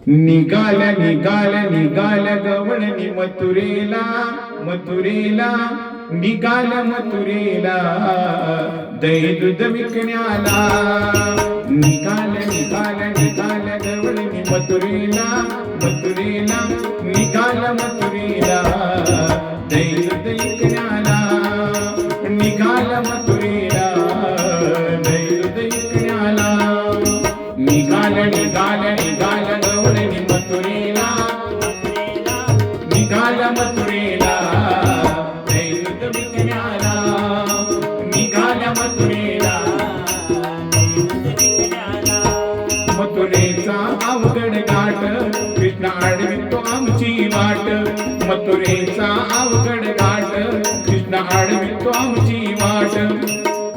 निघाल निघाल निघाल गवळणी मथुरेला मथुरेला निघाल मथुरेला दही दूध विकण्याला निघाल निघाल निघाल गवळणी मथुरेला मथुरेला निघाल मथुरेला दही दूध विकण्याला निघाल मथुरेला दही दूध विकण्याला निघाल निघाल निघाल गवळणी मथुरेला निघाल मथुरेला दही दूध विकण्याला निघाल मथुरेला मथुरेचा अवघड घाट कृष्ण आडवितो आमची वाट मथुरेचा अवघड घाट कृष्ण आडवितो आमची वाट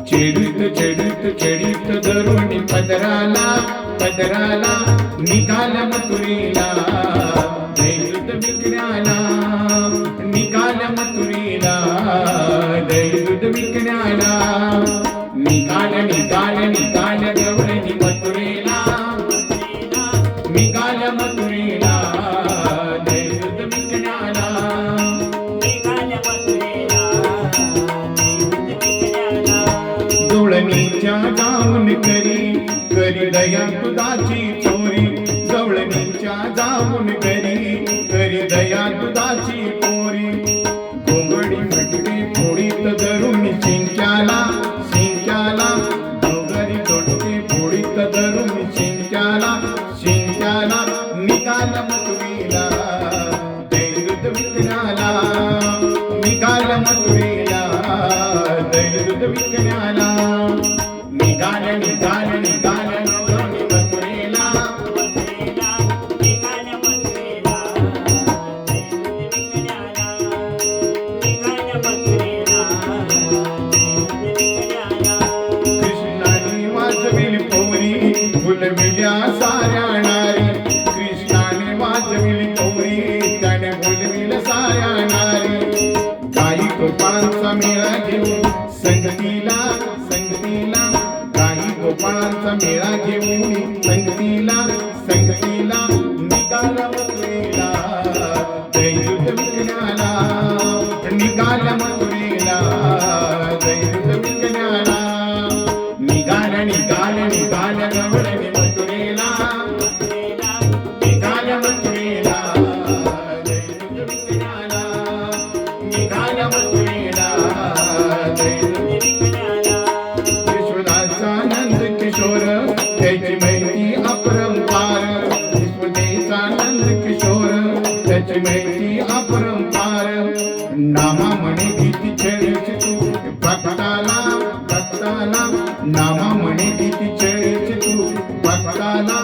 चेडीत चेडीत चेडीत दरुणी पदराला पदराला निघाल मथुरेला दही दूध विकण्याला निघाल मथुरेला दही दूध विकण्याला निघाल निघाल निघाल गवळणी मथुरेला निघाल मथुरेला दही दूध विकण्याला निघाल मथुरेला गवळणीच्या जाऊन करी करी दया दुधाची चोरी गवळणीच्या जाऊन करी दया दुधाची पोरी घोंगडी म्हटली फोडीत धरून शिंक्याला शिंक्याला डोंगरी दोडके फोडीत धरून शिंक्याला शिंक्याला निघाल मथुरेला दही दूध विकण्याला निघाल मथुरेला दही दूध विकण्याला निघाल निघाल निघाल गवळणी मथुरेला निघाल मथुरेला निघाल मथुरेला कृष्णाने वाजविली पोरी फुलविल्या साऱ्या नारी कृष्णाने वाजविली पोरी त्याने फुलविल्या साऱ्या नारी गाई गोपाळांचा मेळा घेऊन संगतीला संगतीला गाई गोपाळांचा मेळा घेऊन संगतीला संगतीला निघाल मथुरेला दही दूध विकण्याला निघाल मथुरेला दही दूध विकण्याला निघाल निघाल निघाल गवळणी मथुरेला निघाल मथुरेला दही दूध विकण्याला निघाल मथुरेला दही दूध विकण्याला यशोदाचा नंद किशोर त्याची माहिती अपरंपार यशोदेचा नंद किशोर त्याची माहिती अपरंपार नामा म्हणे किती चढेची तू भक्ताला भक्ताला नामा म्हणे किती चढेची तू भक्ताला